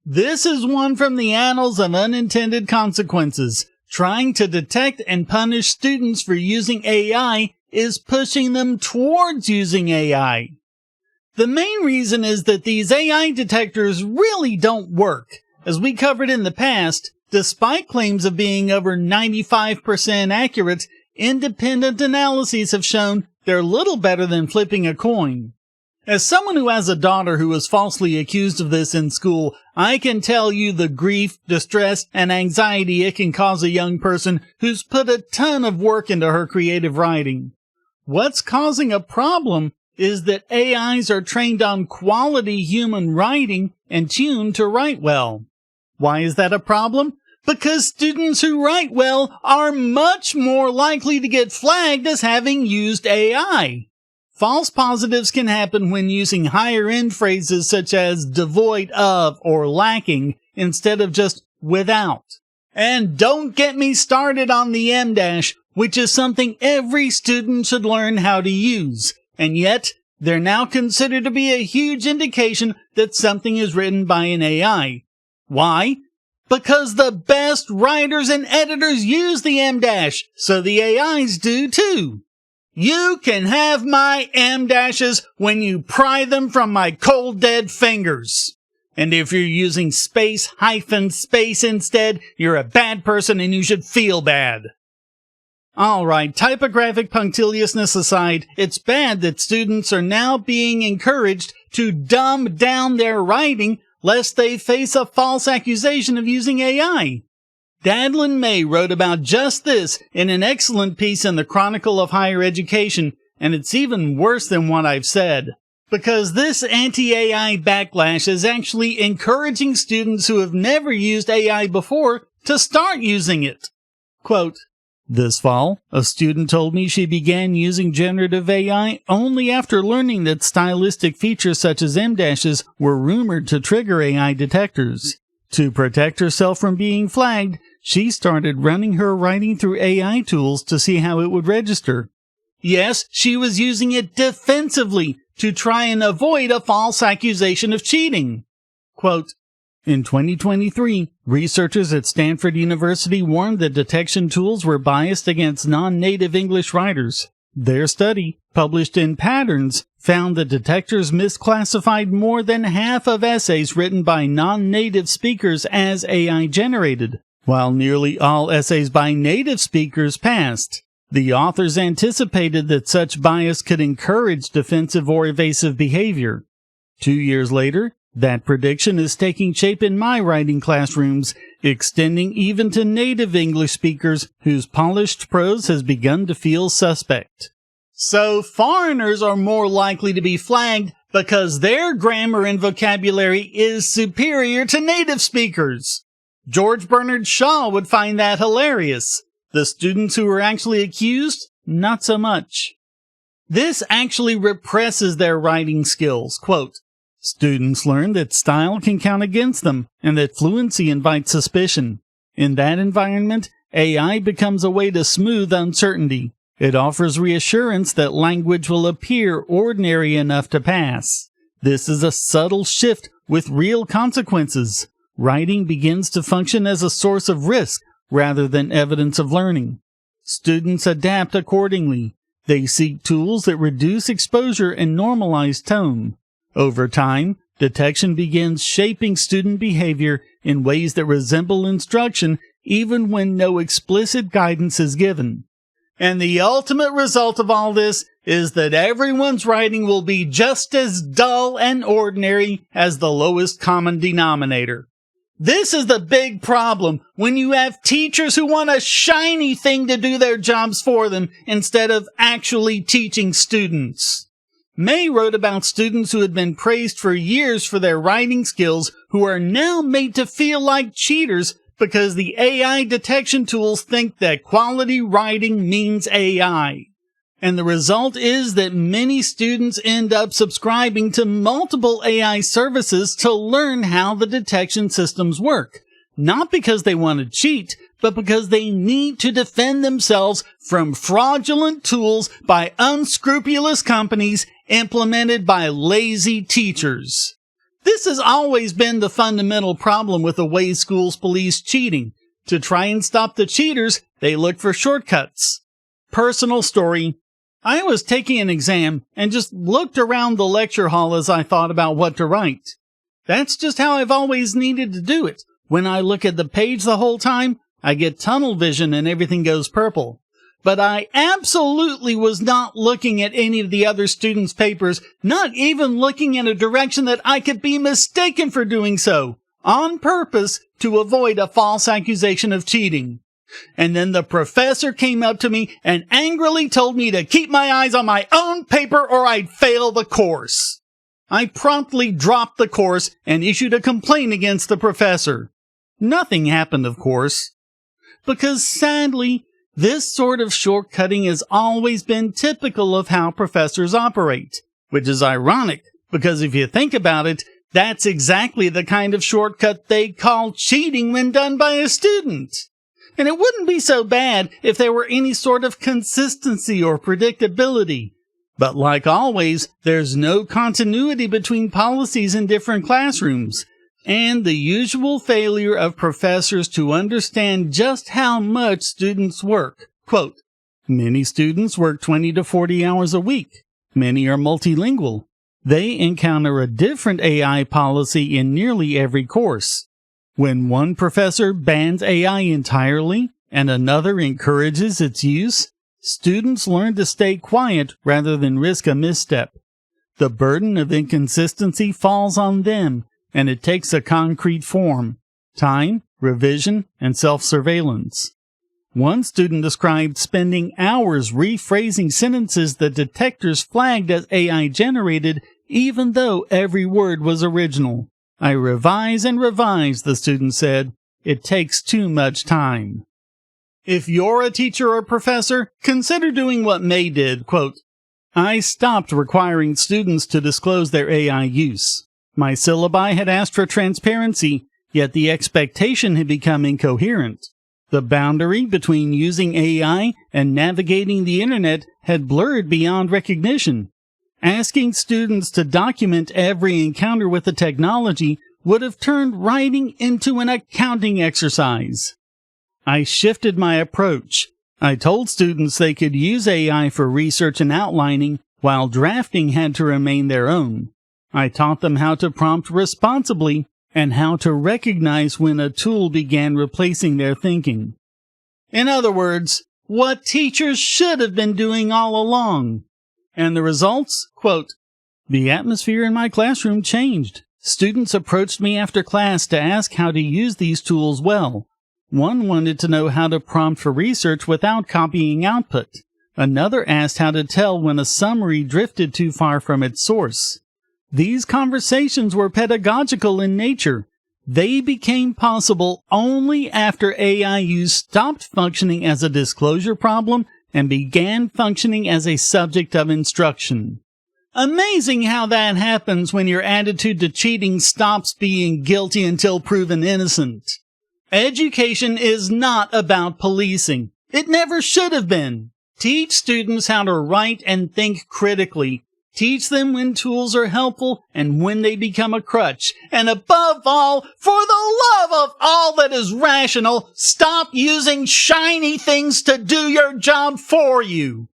This is one from the annals of unintended consequences. Trying to detect and punish students for using AI is pushing them towards using AI. The main reason is that these AI detectors really don't work. As we covered in the past, despite claims of being over 95% accurate, independent analyses have shown they're little better than flipping a coin. As someone who has a daughter who was falsely accused of this in school, I can tell you the grief, distress, and anxiety it can cause a young person who's put a ton of work into her creative writing. What's causing a problem is that AIs are trained on quality human writing and tuned to write well. Why is that a problem? Because students who write well are much more likely to get flagged as having used AI. False positives can happen when using higher-end phrases such as devoid of or lacking instead of just without. And don't get me started on the M-dash, which is something every student should learn how to use. And yet, they're now considered to be a huge indication that something is written by an AI. Why? Because the best writers and editors use the M-dash, so the AIs do too. You can have my M-dashes when you pry them from my cold dead fingers. And if you're using space-space instead, you're a bad person and you should feel bad. Alright, typographic punctiliousness aside, it's bad that students are now being encouraged to dumb down their writing lest they face a false accusation of using AI. Dadlin May wrote about just this in an excellent piece in the Chronicle of Higher Education, and it's even worse than what I've said. Because this anti-AI backlash is actually encouraging students who have never used AI before to start using it. Quote, "This fall, a student told me she began using generative AI only after learning that stylistic features such as M-dashes were rumored to trigger AI detectors. To protect herself from being flagged, she started running her writing through AI tools to see how it would register. Yes, she was using it defensively to try and avoid a false accusation of cheating." Quote, "In 2023, researchers at Stanford University warned that detection tools were biased against non-native English writers. Their study, published in Patterns, found that detectors misclassified more than half of essays written by non-native speakers as AI-generated, while nearly all essays by native speakers passed. The authors anticipated that such bias could encourage defensive or evasive behavior. 2 years later, that prediction is taking shape in my writing classrooms, extending even to native English speakers whose polished prose has begun to feel suspect. So foreigners are more likely to be flagged because their grammar and vocabulary is superior to native speakers. George Bernard Shaw would find that hilarious. The students who were actually accused, not so much. This actually represses their writing skills. Quote, "Students learn that style can count against them and that fluency invites suspicion. In that environment, AI becomes a way to smooth uncertainty. It offers reassurance that language will appear ordinary enough to pass. This is a subtle shift with real consequences. Writing begins to function as a source of risk rather than evidence of learning. Students adapt accordingly. They seek tools that reduce exposure and normalize tone. Over time, detection begins shaping student behavior in ways that resemble instruction even when no explicit guidance is given. And the ultimate result of all this is that everyone's writing will be just as dull and ordinary as the lowest common denominator. This is the big problem when you have teachers who want a shiny thing to do their jobs for them instead of actually teaching students." May wrote about students who had been praised for years for their writing skills who are now made to feel like cheaters because the AI detection tools think that quality writing means AI. And the result is that many students end up subscribing to multiple AI services to learn how the detection systems work. Not because they want to cheat, but because they need to defend themselves from fraudulent tools by unscrupulous companies implemented by lazy teachers. This has always been the fundamental problem with the way schools police cheating. To try and stop the cheaters, they look for shortcuts. Personal story. I was taking an exam and just looked around the lecture hall as I thought about what to write. That's just how I've always needed to do it. When I look at the page the whole time, I get tunnel vision and everything goes purple. But I absolutely was not looking at any of the other students' papers, not even looking in a direction that I could be mistaken for doing so, on purpose to avoid a false accusation of cheating. And then the professor came up to me and angrily told me to keep my eyes on my own paper or I'd fail the course. I promptly dropped the course and issued a complaint against the professor. Nothing happened, of course, because sadly, this sort of shortcutting has always been typical of how professors operate, which is ironic because if you think about it, that's exactly the kind of shortcut they call cheating when done by a student. And it wouldn't be so bad if there were any sort of consistency or predictability. But like always, there's no continuity between policies in different classrooms, and the usual failure of professors to understand just how much students work. Quote, many students work 20 to 40 hours a week. Many are multilingual. They encounter a different AI policy in nearly every course. When one professor bans AI entirely and another encourages its use, students learn to stay quiet rather than risk a misstep. The burden of inconsistency falls on them, and it takes a concrete form: time, revision, and self-surveillance. One student described spending hours rephrasing sentences that detectors flagged as AI-generated, even though every word was original. I revise and revise, the student said. It takes too much time. If you're a teacher or professor, consider doing what May did. Quote, I stopped requiring students to disclose their AI use. My syllabi had asked for transparency, yet the expectation had become incoherent. The boundary between using AI and navigating the internet had blurred beyond recognition. Asking students to document every encounter with the technology would have turned writing into an accounting exercise. I shifted my approach. I told students they could use AI for research and outlining, while drafting had to remain their own. I taught them how to prompt responsibly and how to recognize when a tool began replacing their thinking. In other words, what teachers should have been doing all along. And the results? Quote, the atmosphere in my classroom changed. Students approached me after class to ask how to use these tools well. One wanted to know how to prompt for research without copying output. Another asked how to tell when a summary drifted too far from its source. These conversations were pedagogical in nature. They became possible only after AI use stopped functioning as a disclosure problem and began functioning as a subject of instruction. Amazing how that happens when your attitude to cheating stops being guilty until proven innocent. Education is not about policing. It never should have been. Teach students how to write and think critically. Teach them when tools are helpful and when they become a crutch. And above all, for the love of all that is rational, stop using shiny things to do your job for you.